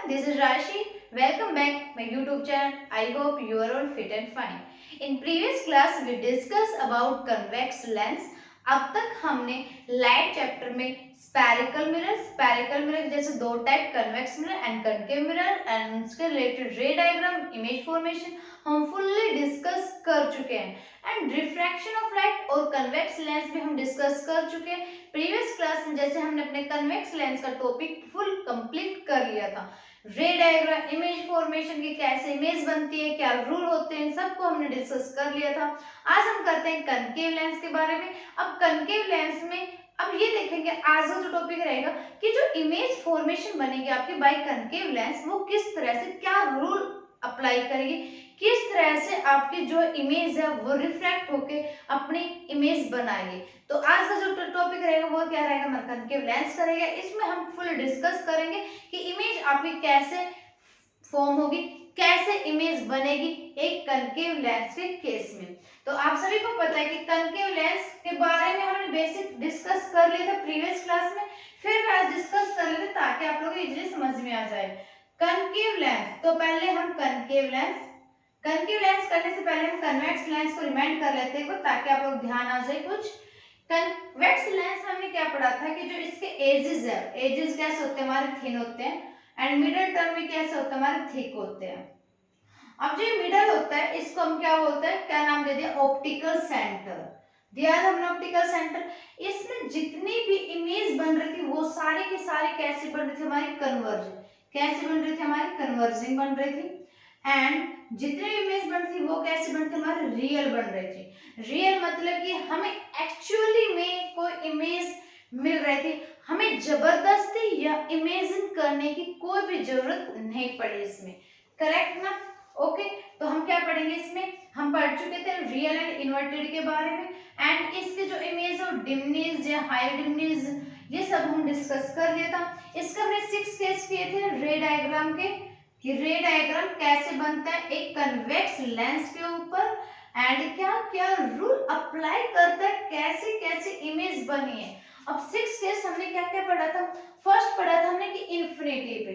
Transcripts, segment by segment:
this is Rashi. Welcome back my YouTube channel. I hope you are all fit and fine. In previous class we discussed about convex lens. अब तक हमने light chapter में spherical mirror जैसे दो type convex mirror and concave mirror and उसके related ray diagram, image formation हम fully discuss कर चुके हैं एंड रिफ्रैक्शन ऑफ लाइट और कन्वेक्स लेंस भी हम डिस्कस कर चुके हैं प्रीवियस क्लास में। जैसे हमने अपने कन्वेक्स लेंस का टॉपिक फुल कंप्लीट कर लिया था। रे डायग्राम, इमेज फॉर्मेशन की कैसे इमेज बनती है, क्या रूल होते हैं, सबको हमने डिस्कस कर लिया था। आज हम करते हैं कनकेव लेंस के बारे में। अब कनकेव लेंस में अब ये देखेंगे आज का जो टॉपिक रहेगा कि जो इमेज फॉर्मेशन बनेगी आपकी बाय कनकेव लेंस वो किस तरह से, क्या रूल अप्लाई करेगी, किस तरह से आपकी जो इमेज है वो रिफ्रैक्ट होके अपनी इमेज बनाएगी। तो आज का जो टॉपिक रहेगा वो क्या रहेगा, हमारा कनकेव लेंस का रहेगा। इसमें हम फुल डिस्कस करेंगे कि इमेज आपकी कैसे फॉर्म होगी, कैसे इमेज बनेगी एक कनकेव लेंस के केस में। तो आप सभी को पता है कि कनकेव लेंस के बारे में हमने बेसिक डिस्कस कर लिया था प्रीवियस क्लास में, फिर मैं आज डिस्कस कर लेते ताकि आप लोगों को इजीली समझ में आ जाए। कनकेव लेंस, तो पहले हम कनकेव लेंस करने से पहले हम कन्वेक्स लेंस को रिमाइंड कर लेते हैं ताकि आप लोग ध्यान आ जाए कुछ। कन्वेक्स लेंस हमने क्या पढ़ा था कि जो इसके एजेस है, एजेस कैसे होते हैं, हमारे थिन होते हैं एंड मिडल टर्म भी कैसे होता है, हमारे थिक होते हैं। अब जो मिडल होता है इसको हम क्या बोलते हैं, क्या नाम दे दिया, ऑप्टिकल सेंटर दिया था हमने, ऑप्टिकल सेंटर। इसमें जितनी भी इमेज बन रही थी वो सारी की सारी कैसे बन रही थी, हमारी कन्वर्ज, कैसे बन रही थी, हमारी कन्वर्जिंग बन रही थी। एंड जितनी इमेज बन रही थी वो कैसे बनती थी, हमारी रियल बन रही थी। रियल मतलब कि हमें एक्चुअली में कोई इमेज मिल रही थी, हमें जबरदस्ती या इमेजिन करने की कोई भी जरूरत नहीं पड़ी इसमें। करेक्ट ना? ओके, तो हम क्या पढ़ेंगे इसमें, हम पढ़ चुके थे रियल एंड इन्वर्टेड के बारे में एंड इसके जो इमेज और डिमनीज या हाई डिमनीज ये सब हम डिस्कस कर लिया था। इसका हमने 6 केस किए थे रे डायग्राम के, कि रे डायग्राम कैसे बनता है एक कन्वेक्स लेंस के ऊपर एंड क्या क्या रूल अप्लाई करता है, कैसे कैसे इमेज बनी है। अब 6 केस हमने क्या क्या पढ़ा था। फर्स्ट पढ़ा था हमने कि इन्फिनिटी पे,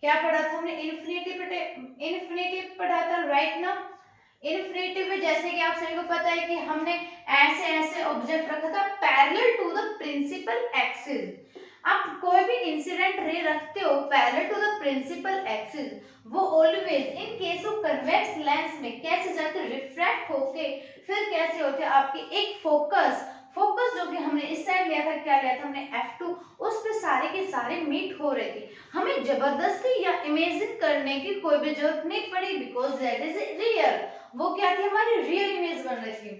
क्या पढ़ा था हमने, इन्फिनिटी पढ़ा था, राइट ना। इन्फिनिटी पे जैसे कि आप सभी को पता है कि हमने ऐसे ऐसे ऑब्जेक्ट रखा था parallel to the principal axis. आप कोई भी इंसिडेंट रे रखते हो parallel to the principal axis, वो always in case of convex lens में कैसे जाते, रिफ्रैक्ट होके फिर कैसे होते आपकी एक फोकस जो कि हमने इस साइड लिया था, क्या लिया था हमने F2, उस पे सारे के सारे मीट हो रहे थे। हमें जबरदस्ती या इमेजिन करने की कोई भी जरूरत नहीं पड़ी बिकॉज दैट इज रियल, वो क्या थी, हमारी रियल इमेज बन रही थी।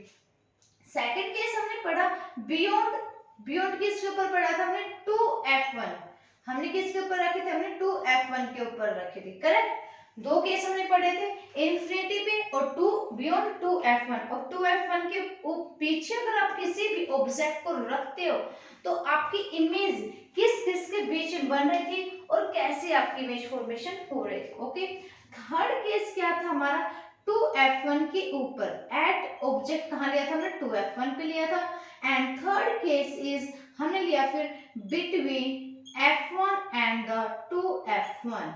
सेकंड केस हमने पढ़ा बियॉन्ड किसके ऊपर पढ़ा था हमने, 2F1, हमने किसके ऊपर रखे थे, हमने 2F1 के ऊपर रखे थे। करेक्ट, दो केस हमने पढ़े थे, इन्फिनिटी पे और बियॉन्ड 2F1। और 2F1 के पीछे अगर आप किसी भी ऑब्जेक्ट को रखते हो तो आपकी इमेज किस किस के बीच में बन रही थी और कैसे आपकी इमेज फॉर्मेशन हो रही थी। ओके, थर्ड केस क्या था हमारा, 2F1 के ऊपर एट ऑब्जेक्ट कहाँ लिया था हमने, 2F1 पे लिया था। एंड थर्ड केस इज हमने लिया फिर between F1 and the 2F1।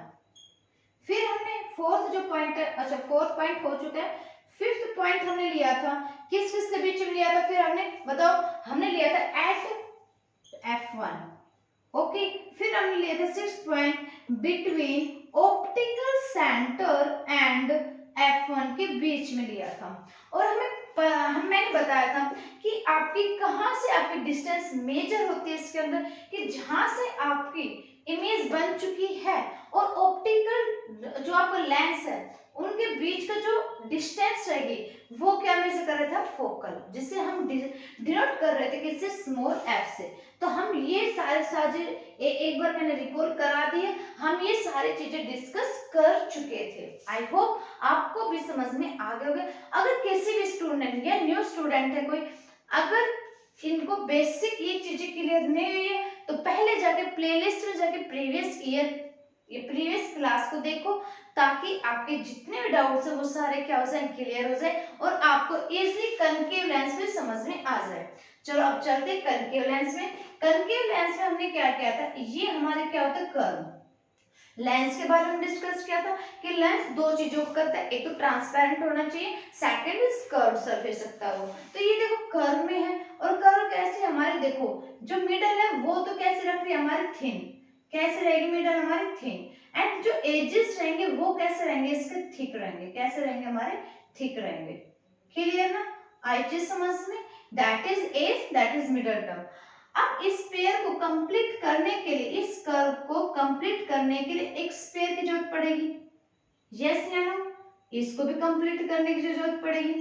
फिर हमने फोर्थ जो पॉइंट है, अच्छा फोर्थ पॉइंट हो चुका है, फिफ्थ पॉइंट हमने लिया था किस किस के बीच में लिया था, फिर हमने बताओ, हमने लिया था एट F1। ओके, फिर हमने लिया था sixth point between optical centre and F1 के बीच में लिया था। और मैंने बताया था कि आपकी कहां से आपकी डिस्टेंस मेजर होती है इसके अंदर, कि जहां से आपकी इमेज बन चुकी है और ऑप्टिकल जो आपका लेंस है उनके बीच का जो डिस्टेंस रहेगी वो क्या मेजर कर रहे थे, फोकल, जिसे हम डिनोट कर रहे थे किससे, स्मॉल f से। तो हम ये सारे एक बार मैंने रिकॉल करा दिए, हम ये सारी चीजें डिस्कस कर चुके थे। आई होप आपको भी समझ में आ गए होंगे। अगर किसी भी स्टूडेंट या न्यू स्टूडेंट है कोई, अगर इनको बेसिक ये चीजें क्लियर नहीं हुई है तो पहले जाके प्लेलिस्ट में जाके प्रीवियस क्लास को देखो ताकि आपके जितने भी डाउट्स है वो सारे क्या हो जाए, क्लियर हो जाए और आपको इजीली कनकेव लेंस में समझ में आ जाए। चलो अब चलते कनकेव लेंस में। कनकेव लेंस में हमने क्या किया था, ये हमारे क्या होता है, कर्व, लेंस के बारे में डिस्कस किया था कि लेंस दो चीजों को करता है, एक तो ट्रांसपेरेंट होना चाहिए, सेकंड इज कर्व सरफेस रखता है वो। तो ये देखो कर्व में है, और कर्व कैसे हमारे, देखो जो मिडल है वो तो कैसे रख रही है हमारी थिन, कैसे रहेगी मिडल हमारी थिन, एंड जो एजेस रहेंगे वो कैसे रहेंगे इसके थिक रहेंगे, कैसे रहेंगे हमारे थिक रहेंगे। क्लियर ना, आई चीज समझ में, that is edge, that is middle term. अब इस पेयर को कंप्लीट करने के लिए, इस कर्व को कंप्लीट करने के लिए एक स्पेयर की जरूरत पड़ेगी, यस या नो, इसको भी कंप्लीट करने की जरूरत पड़ेगी।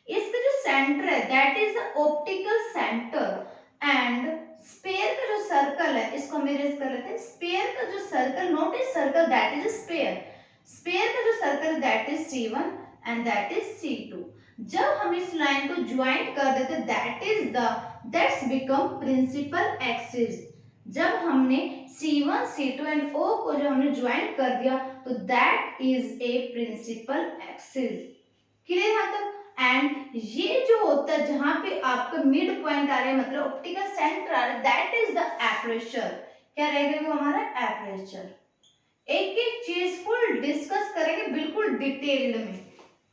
इसका जो सेंटर है that is the optical centre, and sphere का जो सर्कल है इसको हम इरेज कर लेते हैं। स्पेयर का जो circle, not is circle, that is sphere, sphere का जो circle that is C1 and that is C2। जब हम इस लाइन को ज्वाइन कर देते that is the, that's become principal axis. जब हमने C1 C2 एंड O को जो हमने ज्वाइन कर दिया तो that is a principal axis. Clear यहाँ तक। एंड ये जो होता है जहां पे आपका मिड पॉइंट आ रहा है, मतलब ऑप्टिकल सेंटर आ रहा है, दैट इज द एपर्चर। क्या रहेगा वो हमारा एपर्चर। एक एक चीज फुल डिस्कस करेंगे बिल्कुल डिटेल्ड में,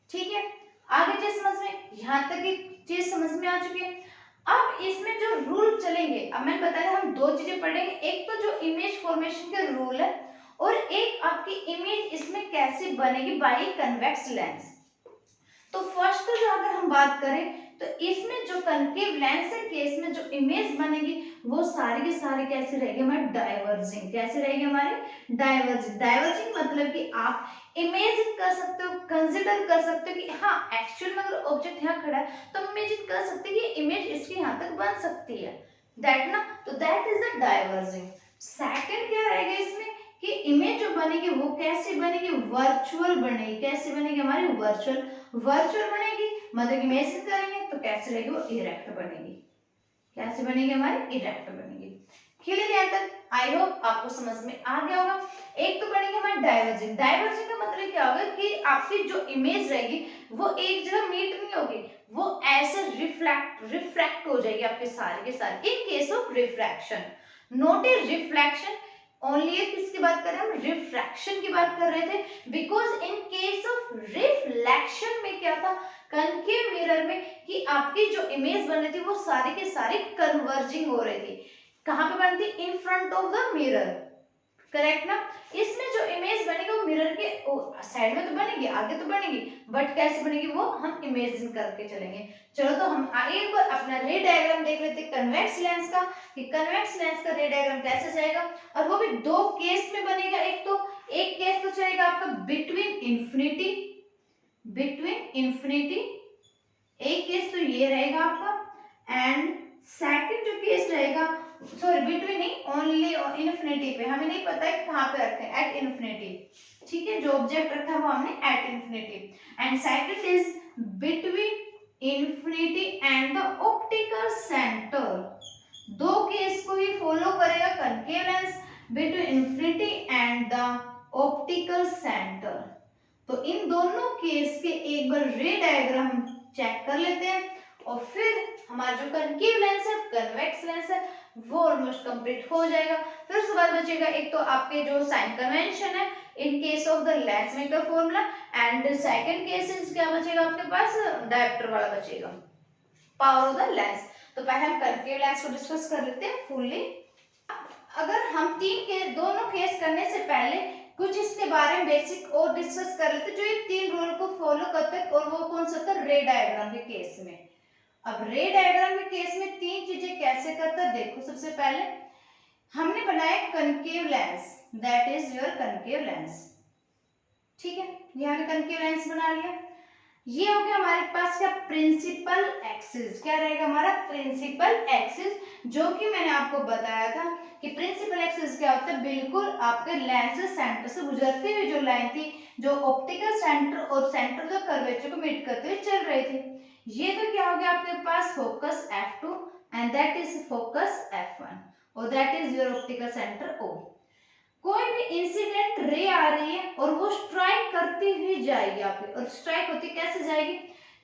ठीक है। आगे चीज समझ में, यहाँ तक एक चीज समझ में आ चुकी है। अब इसमें जो रूल चलेंगे, अब मैंने बताया हम दो चीजें पढ़ेंगे, एक तो जो इमेज फॉर्मेशन के रूल है, और एक आपकी इमेज इसमें कैसे बनेगी बाय कन्वेक्स लेंस। तो फर्स्ट जो अगर हम बात करें तो इसमें जो कनकेव लेंस के केस में जो इमेज बनेगी वो सारी की सारी कैसे रहेगी हमारी डाइवर्जिंग, कैसे रहेगी हमारी डाइवर्जिंग। डाइवर्जिंग मतलब कि आप इमेजिन कर सकते हो, कंसिडर कर सकते हो कि हाँ एक्चुअल में अगर ऑब्जेक्ट यहाँ खड़ा है तो इमेजिन कर सकते हैं कि इमेज इसके यहाँ तक बन सकती है, दैट ना, तो that is the diverging. Second क्या रहेगा इसमें कि इमेज जो बनेगी वो कैसी बनेगी, वर्चुअल बनेगी। कैसे बनेगी हमारी वर्चुअल, वर्चुअल बनेगी मतलब इमेजिन करेंगे तो कैसे रहेगी वो इरेक्ट बनेगी। कैसे बनेगी हमारी इरेक्ट बनेगी। क्लियर यहाँ तक, आई होप आपको समझ में आ गया होगा। एक तो बनेगी हमारी डाइवर्जिंग। डाइवर्जिंग का मतलब क्या होगा कि आपकी जो इमेज रहेगी वो एक जगह मीट नहीं होगी, वो ऐसे रिफ्रैक्ट हो जाएगी आपके सारे के सारे, इन case of refraction, not a reflection. Only किसकी बात कर रहे हैं हम, रिफ्रैक्शन की बात कर रहे थे। Because in case of reflection में क्या था कनकेव मिरर में कि आपकी जो इमेज बन रही थी वो सारी के सारी कन्वर्जिंग हो रही थी। कहां पे बनती, in front of the mirror, correct ना। इसमें जो इमेज बनेगी वो मिरर के साइड में तो बनेगी, आगे तो बनेगी, बट कैसे बनेगी वो हम इमेजिन करके चलेंगे। चलो तो हम एक बार अपना रे डायग्राम देख लेते हैं कन्वेक्स लेंस का, कि कन्वेक्स लेंस का रे डायग्राम कैसे जाएगा, और वो भी दो केस में बनेगा। एक तो एक केस तो चलेगा आपका बिटवीन इंफिनिटी, बिटवीन इंफिनिटी, एक केस तो ये रहेगा आपका, एंड सेकंड जो केस रहेगा, सॉरी बिटवीन नहीं, ओनली इन्फिनिटी पे, हमें नहीं पता है कहां पे रखे हैं, एट इन्फिनिटी, ठीक है, जो ऑब्जेक्ट रखा है वो हमने at infinity, and second is between infinity and the optical centre. दो केस को ही फॉलो करेगा concave lens, between infinity and the optical centre. तो इन दोनों केस के एक बार रे डायग्राम चेक कर लेते हैं, और फिर हमारा जो कनकेव लेंस है, कन्वेक्स लेंस है, वो ऑलमोस्ट कंप्लीट हो जाएगा। फिर उसके बाद बचेगा एक तो आपके जो साइन कन्वेंशन है इन case of the lens maker formula, and second case क्या बचेगा आपके पास, डायप्टर वाला बचेगा, पावर ऑफ द लेंस। तो पहले हम कनकेव लेंस को डिस्कस कर लेते हैं फुल्ली। अगर हम तीन के दोनों केस करने से पहले कुछ इसके बारे में बेसिक और डिस्कस कर लेते, जो ये तीन रूल को फॉलो करते हैं, और वो कौन सा होता है, रे डायग्राम के केस में। अब रे डायग्राम के केस में तीन चीजें कैसे करता है, देखो सबसे पहले हमने बनाया concave lens, that is your concave lens, ठीक है, ये हमने कनकेव लेंस बना लिया। ये हो गया हमारे पास क्या, प्रिंसिपल एक्सिस। क्या रहेगा हमारा प्रिंसिपल एक्सिस, जो कि मैंने आपको बताया था कि प्रिंसिपल एक्सिस क्या होता है, बिल्कुल आपके लेंस सेंटर से गुजरती हुई जो लाइन थी, जो ऑप्टिकल सेंटर और सेंटर जो कर्वेचर को मीट करते हुए चल रही थी। ये तो क्या हो गया आपके पास focus F2 and that is focus F1, और that is your optical centre O। कोई भी इंसिडेंट रे आ रही है और वो स्ट्राइक करती हुई जाएगी आपकी, और स्ट्राइक होती कैसे जाएगी,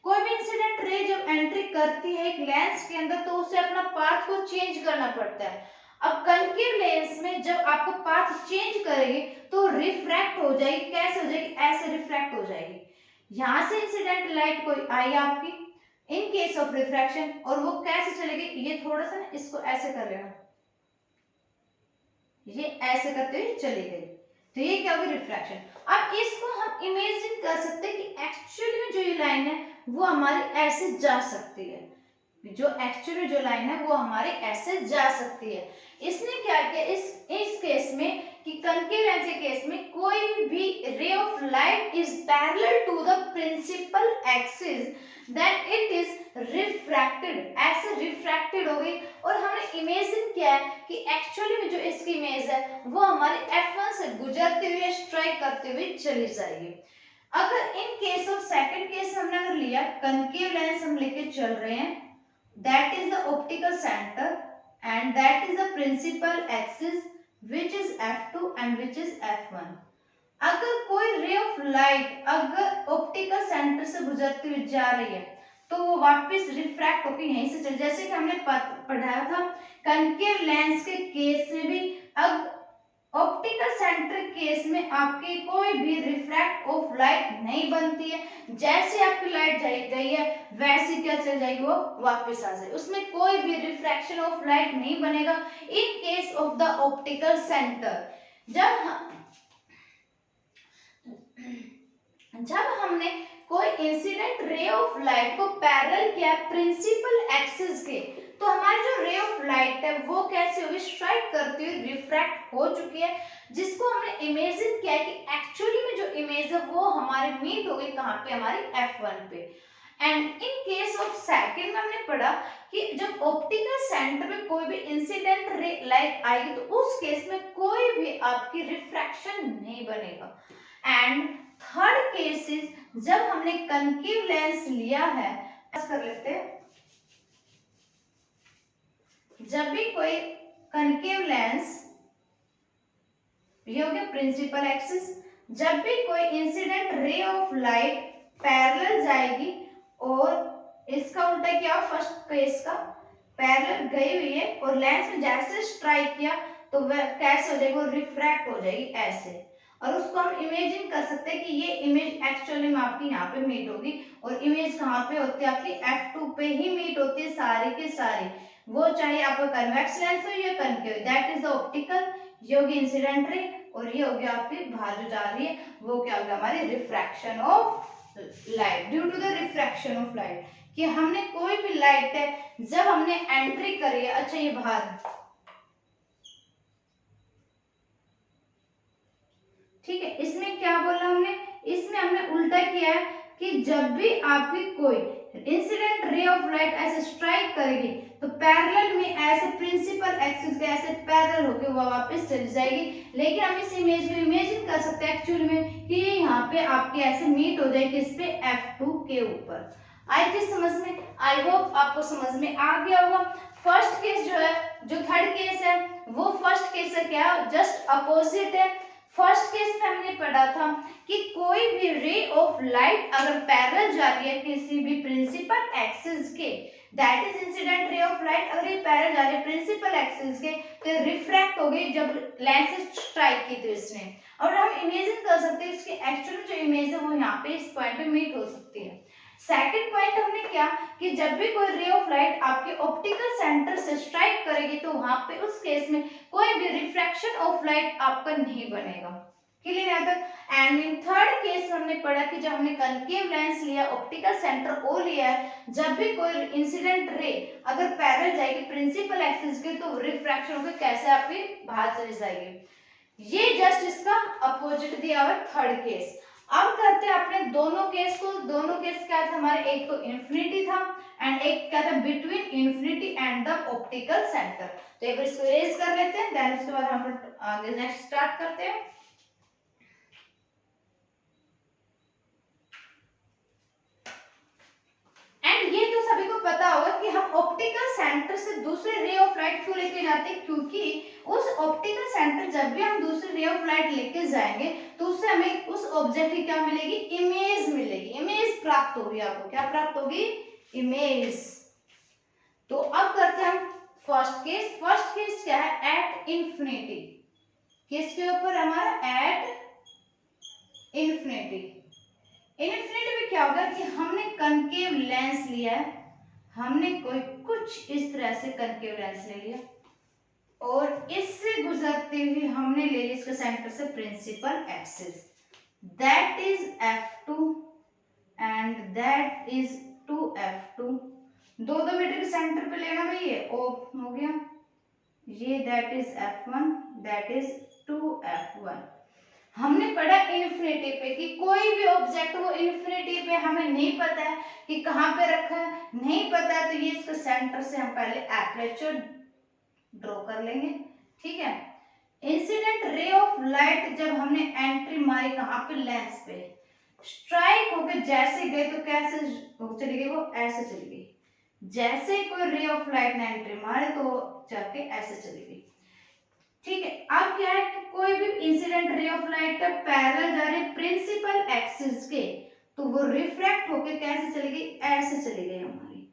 कोई भी इंसिडेंट रे जब एंट्री करती है एक लेंस के अंदर तो उसे अपना पाथ को चेंज करना पड़ता है। अब कनकेव लेंस में जब आपको पाथ चेंज करेंगे तो रिफ्रैक्ट हो जाएगी, कैसे हो जाएगी, ऐसे रिफ्रैक्ट हो जाएगी। यहां से इंसिडेंट लाइट कोई आई आपकी इन केस ऑफ रिफ्रैक्शन, और वो कैसे चलेगी, ये थोड़ा सा ना इसको ऐसे कर लेना, ये ऐसे करते हुए चली गई, तो ये क्या होगी, रिफ्रैक्शन। अब इसको हम इमेजिन कर सकते हैं कि एक्चुअली में जो ये लाइन है वो हमारी ऐसे जा सकती है, जो एक्चुअली जो लाइन है वो हमारे ऐसे जा सकती है। इसने क्या किया इस केस में कि कनकेव लेंस के केस में कोई भी ray of light is parallel to the principal axis then it is refracted, ऐसे रिफ्रैक्टेड हो गई। और हमने इमेजिन किया है कि एक्चुअली में जो इसकी इमेज है वो हमारे F1 से गुजरते हुए स्ट्राइक करते हुए चली जाएगी। अगर इन केस ऑफ सेकंड केस हमने अगर लिया, कनकेव लेंस हम लेके चल रहे हैं, that is the optical center and that is the principal axis which is F2 and which is F1। अगर कोई रे ऑफ लाइट अगर ऑप्टिकल सेंटर से गुजरती हुई जा रही है तो वो वापस रिफ्रैक्ट होकर यहीं से चल, जैसे कि हमने पढ़ाया था कनकेव लेंस के केस में भी, अब ऑप्टिकल सेंटर केस में आपके कोई भी रिफ्रैक्ट ऑफ लाइट नहीं बनती है, जैसे आपकी लाइट गई है वैसे क्या चल जाएगी, वो वापस आ जाएगी, उसमें कोई भी रिफ्रैक्शन ऑफ लाइट नहीं बनेगा इन case of the optical centre. जब हमने कोई इंसिडेंट रे ऑफ लाइट को पैरेलल किया प्रिंसिपल एक्सिस के, तो हमारी जो रे ऑफ लाइट है वो कैसे होगी, स्ट्राइक करती हुई रिफ्रैक्ट हो चुकी है, जिसको हमने इमेजिन किया है कि एक्चुअली में जो इमेज है वो हमारे मीट होगी कहाँ पे, हमारी F1 पे। And in case of second में हमने पढ़ा कि जब ऑप्टिकल सेंटर में कोई भी इंसिडेंट रे लाइट आएगी तो उस केस में कोई भी आपकी रिफ्रैक्शन नहीं बनेगा। एंड थर्ड केसेस जब हमने कनकेव लेंस लिया है, कर लेते हैं, जब भी कोई कनकेव लेंस, ये हो गया प्रिंसिपल एक्सिस, जब भी कोई incident ray of light parallel जाएगी और इसका उल्टा क्या, फर्स्ट केस का पैरेलल गई हुई है और लेंस में जैसे स्ट्राइक किया तो वह कैसे हो जाएगी, वो रिफ्रैक्ट हो जाएगी ऐसे। और उसको हम इमेजिन कर सकते हैं कि ये इमेज एक्चुअली में आपकी यहाँ पे मीट होगी, और इमेज कहाँ पे होती है, आपकी F2 पे ही मीट होती है सारी के सारी, वो चाहे आपका कन्वेक्स लेंस हो या concave, that is the optical, ये होगी इंसिडेंट रे, और ये होगी आपकी बाहर जो जा रही है वो क्या होगा, हमारी refraction of light due to the refraction of light. कि हमने कोई भी लाइट है जब हमने एंट्री करी है, अच्छा ये बाहर, ठीक है, इसमें क्या बोला हमने, इसमें हमने उल्टा किया है कि जब भी आपकी कोई इंसिडेंट रे ऑफ लाइट ऐसे स्ट्राइक करेगी तो पैरेलल में ऐसे प्रिंसिपल एक्सिस के ऐसे पैरेलल होकर वो वापस चली जाएगी। लेकिन हम इस इमेज को इमेजिन कर सकते हैं एक्चुअली में कि ये यहाँ पे आपके ऐसे मीट हो जाएगी इस पे F2 के ऊपर। आई थी समझ में, आई होप आपको समझ में आ गया होगा। फर्स्ट केस जो है, जो थर्ड केस है वो फर्स्ट केस से क्या जस्ट अपोजिट है। फर्स्ट केस में हमने पढ़ा था कि कोई भी रे ऑफ लाइट अगर पैरेलल जा रही है किसी भी प्रिंसिपल एक्सिस के, that is incident ray of light, अगर ये पैरेलल जा रही है प्रिंसिपल एक्सिस के तो रिफ्रैक्ट हो गई जब लेंस से स्ट्राइक की तो इसने। और हम इमेजिन कर सकते हैं इसकी एक्चुअल जो इमेज है वो यहाँ पे इस पॉइंट पे मीट हो सकती है। सेकंड पॉइंट हमने क्या कि जब भी कोई रे ऑफ लाइट आपके ऑप्टिकल सेंटर से स्ट्राइक करेगी तो वहां पे उस केस में कोई भी रिफ्रैक्शन ऑफ लाइट आपका नहीं बनेगा। क्लियर है तक। एंड इन थर्ड केस हमने पढ़ा कि जब हमने कनकेव लेंस लिया, ऑप्टिकल सेंटर ओ लिया है, जब भी कोई इंसिडेंट रे अगर पैरेलल जाएगी प्रिंसिपल एक्सिस के तो रिफ्रैक्शन होकर कैसे आपकी बाहर चली जाएगी। ये जस्ट इसका अपोजिट दिया हुआ थर्ड केस। अब करते हैं अपने दोनों केस को। दोनों केस क्या था हमारे, एक तो इंफिनिटी था एंड एक क्या था between infinity and the optical centre. तो एक बार इसको इरेज कर लेते हैं, देन उसके बाद हम आगे नेक्स्ट स्टार्ट करते हैं। एंड ये तो सभी को पता होगा कि हम ऑप्टिकल सेंटर से दूसरे रे ऑफ लाइट क्यों लेके जाते हैं, क्योंकि उस ऑप्टिकल सेंटर जब भी हम दूसरे रे ऑफ लाइट लेके जाएंगे तो उससे हमें उस ऑब्जेक्ट की क्या मिलेगी, इमेज मिलेगी, इमेज प्राप्त होगी। आपको क्या प्राप्त होगी, इमेज। तो अब करते हैं हम फर्स्ट केस क्या है, एट इंफिनिटी, किसके ऊपर हमारा, एट इंफिनिटी। इनफिनिटी में क्या होगा कि हमने कनकेव लेंस लिया है, हमने कोई कुछ इस तरह से कनकेव लेंस ले लिया और इससे गुजरते हुए हमने ले लिया इसके सेंटर से principal axis, that is F2 and that is 2F2। 2 metre के सेंटर पे लेना भाई, ये O हो गया, ये that is F1, that is 2F1। हमने पढ़ा इन्फिनिटी पे कि कोई भी ऑब्जेक्ट वो इन्फिनिटी पे हमें नहीं पता है कि कहाँ पे रखा है, नहीं पता है, तो ये इसके सेंटर से हम पहले एपर्चर ड्रॉ कर लेंगे, ठीक है। इंसिडेंट रे ऑफ लाइट जब हमने एंट्री मारी कहाँ पे, लेंस पे, स्ट्राइक होकर जैसे गए तो कैसे चली गई, वो ऐसे चली गई। जैसे कोई रे ऑफ लाइट ने एंट्री मारे तो वो जाके ऐसे चली गई, ठीक है। अब क्या है कि कोई भी इंसिडेंट रे ऑफ लाइट पैरेलल जा रही प्रिंसिपल एक्सिस के, तो वो रिफ्रैक्ट होकर कैसे चली गई, ऐसे चली गई हमारी,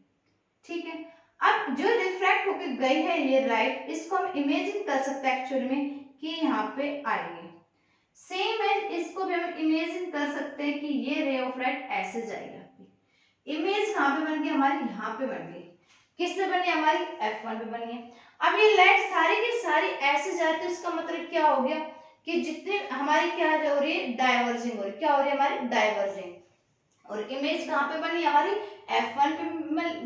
ठीक है। अब जो रिफ्रैक्ट होकर गई है ये लाइट, इसको हम इमेजिन कर सकते हैं एक्चुअली में कि यहाँ पे आएगी। सेम है, इसको भी हम इमेजिन कर सकते हैं कि ये रे ऑफ लाइट ऐसे जाएगी। इमेज कहाँ पे बन गई हमारी, यहाँ पे बन गई, किससे बनी हमारी, F1 पे बनी है। अब ये लाइट सारी की सारी ऐसे जाती है, इसका मतलब क्या हो गया कि जितने हमारी क्या हो रही है, डाइवर्जिंग हो रही है, क्या हो रही है हमारी, डाइवर्जिंग। और इमेज कहाँ पे बनी हमारी, F1 पे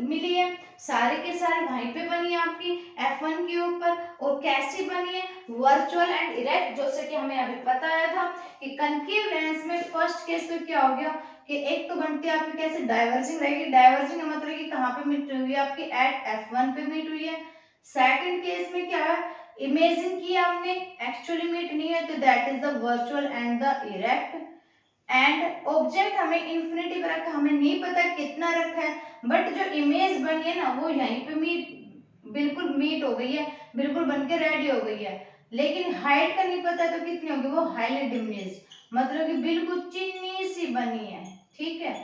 मिली है, सारे के सारे वहीं पे बनी है आपकी F1 के ऊपर। और कैसी बनी है, वर्चुअल एंड इरेक्ट, जैसे कि हमें अभी बताया था कि कनकेव लेंस में फर्स्ट केस तो क्या हो गया कि एक तो बनती है आपकी कैसे, डाइवर्जिंग रहेगी। डाइवर्जिंग का मतलब कि कहाँ पे मीट हुई है आपकी, एट F1 पे मीट हुई है। सेकंड केस में क्या है, इमेजिन किया हमने, एक्चुअली मीट नहीं है, तो that is the virtual and the erect. And object हमें इंफिनिटी पे रखा, हमें नहीं पता कितना रखा है, बट जो इमेज बनी है ना वो यहीं पे बिल्कुल मीट हो गई है, बिल्कुल बनके रेडी हो गई है। लेकिन हाइट का नहीं पता तो कितनी होगी, वो हाईली डिमिनिश्ड, मतलब कि बिल्कुल चिन्नी सी बनी है, ठीक है।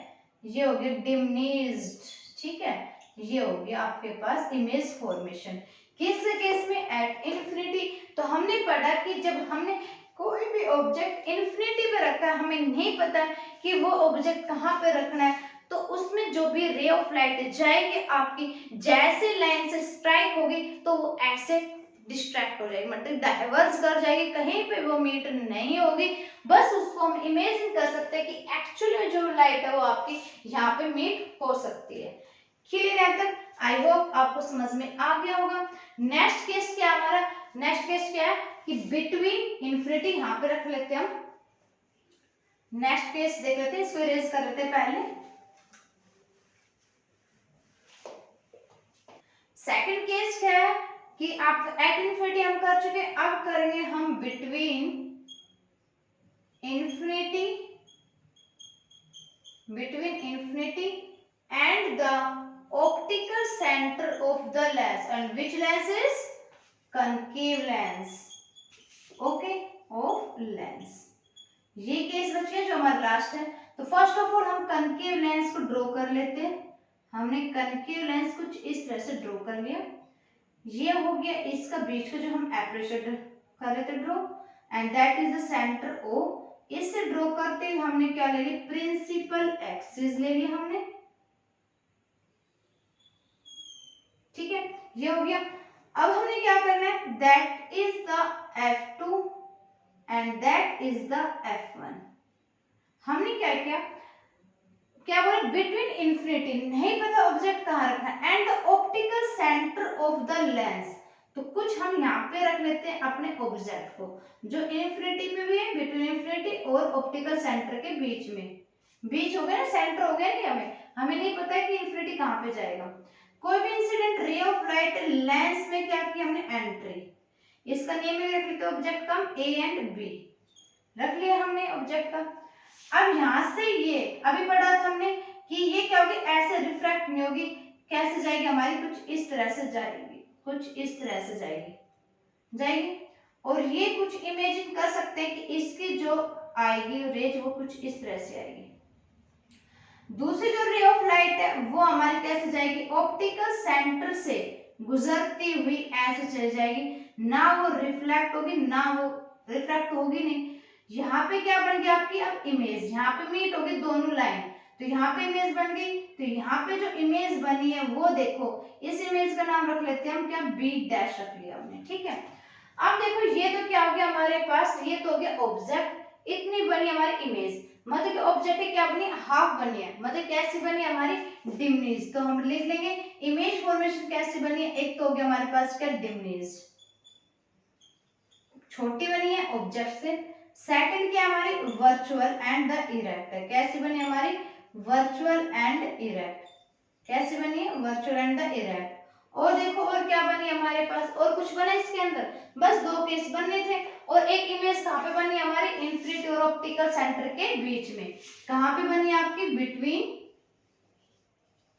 ये हो गया डिमिनिश्ड, ठीक है। ये हो गया आपके पास इमेज फॉर्मेशन। किस केस में, एट इंफिनिटी। तो हमने पढ़ा कि जब हमने कोई भी ऑब्जेक्ट इंफिनिटी पे रखा है, हमें नहीं पता कि वो ऑब्जेक्ट कहाँ पे रखना है, तो उसमें जो भी रे ऑफ लाइट जाएगी आपकी, जैसे लाइन से स्ट्राइक होगी तो वो ऐसे डिस्ट्रैक्ट हो जाएगी, मतलब डाइवर्ज कर जाएगी, कहीं पे वो मीट नहीं होगी। बस उसको हम इमेजिन कर सकते हैं कि एक्चुअली जो लाइट है वो आपकी यहाँ पे मीट हो सकती है। क्लियर है तक, आई होप आपको समझ में आ गया होगा। नेक्स्ट केस क्या हमारा, नेक्स्ट केस क्या है कि बिटवीन इंफिनिटी, यहाँ पे रख लेते हैं हम। नेक्स्ट केस देख लेते हैं, इसको इरेज कर लेते हैं पहले। सेकंड केस क्या है कि आप एट इंफिनिटी हम कर चुके, अब करेंगे हम between infinity and the optical center of the lens, and which lens is concave lens, okay, of lens। ये केस बच गया जो हमारा लास्ट है। तो फर्स्ट ऑफ ऑल हम कनकेव लेंस को ड्रॉ कर लेते हैं। हमने कनकेव लेंस कुछ इस तरह से ड्रॉ कर लिया, ये हो गया इसका बीच का जो हम एपर्चर कर रहे थे draw, and that is the centre O। इससे ड्रॉ करते हुए हमने क्या ले लिया, प्रिंसिपल एक्सिस ले लिया हमने, ठीक है। ये हो गया। अब हमने क्या करना है, that is the F2 and that is the F1। हमने क्या किया, क्या बोले, बिटवीन इंफिनिटी, नहीं पता ऑब्जेक्ट कहाँ रखना है, and the optical centre of the lens. तो कुछ हम यहाँ पे रख लेते हैं अपने ऑब्जेक्ट को, जो इंफिनिटी में भी है, बिटवीन इंफिनिटी और ऑप्टिकल सेंटर के बीच में। बीच हो गया ना, सेंटर हो गया नहीं, हमें नहीं पता है कि इंफिनिटी कहाँ पे जाएगा। कोई भी इंसिडेंट रे ऑफ लाइट लेंस में क्या किया हमने, एंट्री, इसका नेम रख लेते हैं ऑब्जेक्ट का A एंड B, रख लिया हमने ऑब्जेक्ट का। अब यहाँ से ये अभी पढ़ा था हमने कि ये क्या होगी, ऐसे रिफ्रैक्ट नहीं होगी, कैसे जाएगी हमारी, कुछ इस तरह से जाएगी, कुछ इस तरह से जाएगी। और ये कुछ इमेजिन कर सकते हैं कि इसकी जो आएगी रेज वो कुछ इस तरह से आएगी। दूसरी जो रे ऑफ लाइट है वो हमारी कैसे जाएगी, ऑप्टिकल सेंटर से गुजरती हुई ऐसे चली जाएगी, ना वो रिफ्लेक्ट होगी ना वो रिफ्लेक्ट होगी नहीं। यहाँ पे क्या बन गया आपकी अब इमेज, यहाँ पे मीट होगी दोनों लाइन, तो यहाँ पे इमेज बन गई। तो यहाँ पे जो इमेज बनी है वो देखो, इस इमेज का नाम रख लेते हैं हम क्या, बी डैश रख लिया हमने, ठीक है। अब देखो ये तो क्या हो गया हमारे पास, ये तो हो गया ऑब्जेक्ट, इतनी बनी हमारी इमेज, मतलब कि ऑब्जेक्ट क्या बनी, हाफ बनी है, मतलब कैसी बनी हमारी, डिमनीज। तो हम लिख लेंगे इमेज फॉर्मेशन कैसी बनी है, एक तो हो गया हमारे पास क्या, डिमनीज, छोटी बनी है ऑब्जेक्ट से। सेकंड क्या हमारी, वर्चुअल एंड द इरेक्ट, कैसी बनी हमारी, वर्चुअल एंड इरेक्ट, कैसी बनी है, वर्चुअल एंड द इरेक्ट। और देखो और क्या बनी हमारे पास, और कुछ बना इसके अंदर, बस दो केस बनने थे। और एक इमेज कहाँ पे बनी हमारी, इन्फिनिटी और ऑप्टिकल सेंटर के बीच में, कहाँ पे बनी आपकी, between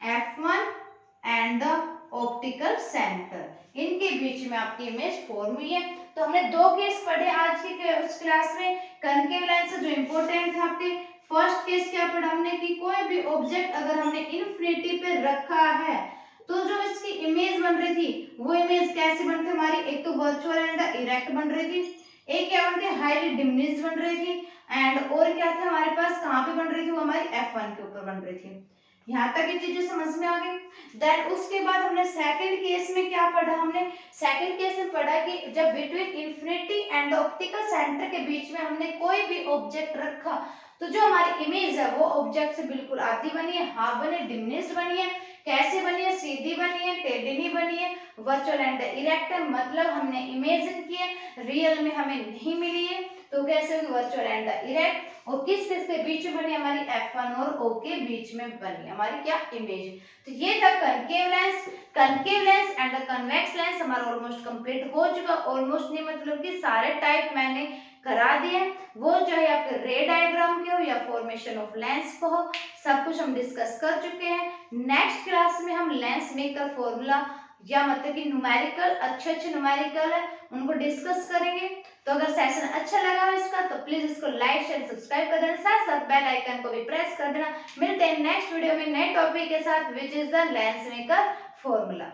F1 and the optical centre, इनके बीच में आपकी इमेज फॉर्म हुई है। तो हमने दो केस पढ़े आज की उस क्लास में, कनकेव लेंस जो इंपॉर्टेंट है आपके। फर्स्ट केस क्या पढ़ा हमने कि कोई भी ऑब्जेक्ट अगर हमने इन्फिनिटी पे रखा है तो जो इसकी इमेज बन रही थी वो इमेज कैसी बनती हमारी, एक तो वर्चुअल एंड इरेक्ट बन रही थी, एक क्या बनती है, हाईली डिमिनिश्ड बन रही थी, एंड और क्या था हमारे पास, कहाँ पे बन रही थी वो हमारी F1 के ऊपर बन रही थी। यहाँ तक ये चीजें समझ में आ गई। देन उसके बाद हमने सेकंड केस में क्या पढ़ा, हमने सेकंड केस में पढ़ा कि जब between infinity and optical centre के बीच में हमने कोई भी ऑब्जेक्ट रखा तो जो हमारी इमेज है वो ऑब्जेक्ट से बिल्कुल आधी बनी है, हाफ बनी है, डिमिनिश्ड बनी है, कैसे बनी है, सीधी बनी है, टेढ़ी नहीं बनी है, वर्चुअल एंड इरेक्ट है, मतलब हमने इमेजिन की है, रियल में हमें नहीं मिली है। तो कैसे होगी, वर्चुअल एंड इरेक्ट। और किस के बीच में बनी हमारी, F1 और O के बीच में बनी हमारी क्या, इमेज। तो ये था concave lens and the convex lens हमारा ऑलमोस्ट कंप्लीट हो चुका, ऑलमोस्ट नहीं मतलब कि सारे टाइप मैंने करा दिए, वो चाहे आपके रे डायग्राम के हो या फॉर्मेशन ऑफ लेंस को हो, सब कुछ हम डिस्कस कर चुके हैं। नेक्स्ट क्लास में हम लेंस मेकर फॉर्मूला या मतलब कि न्यूमेरिकल, अच्छे न्यूमेरिकल है उनको डिस्कस करेंगे। तो अगर सेशन अच्छा लगा हो इसका तो प्लीज इसको लाइक शेयर सब्सक्राइब कर देना, साथ साथ बेल आइकन को भी प्रेस कर देना। मिलते हैं नेक्स्ट वीडियो में नए टॉपिक के साथ, which is the lens maker formula.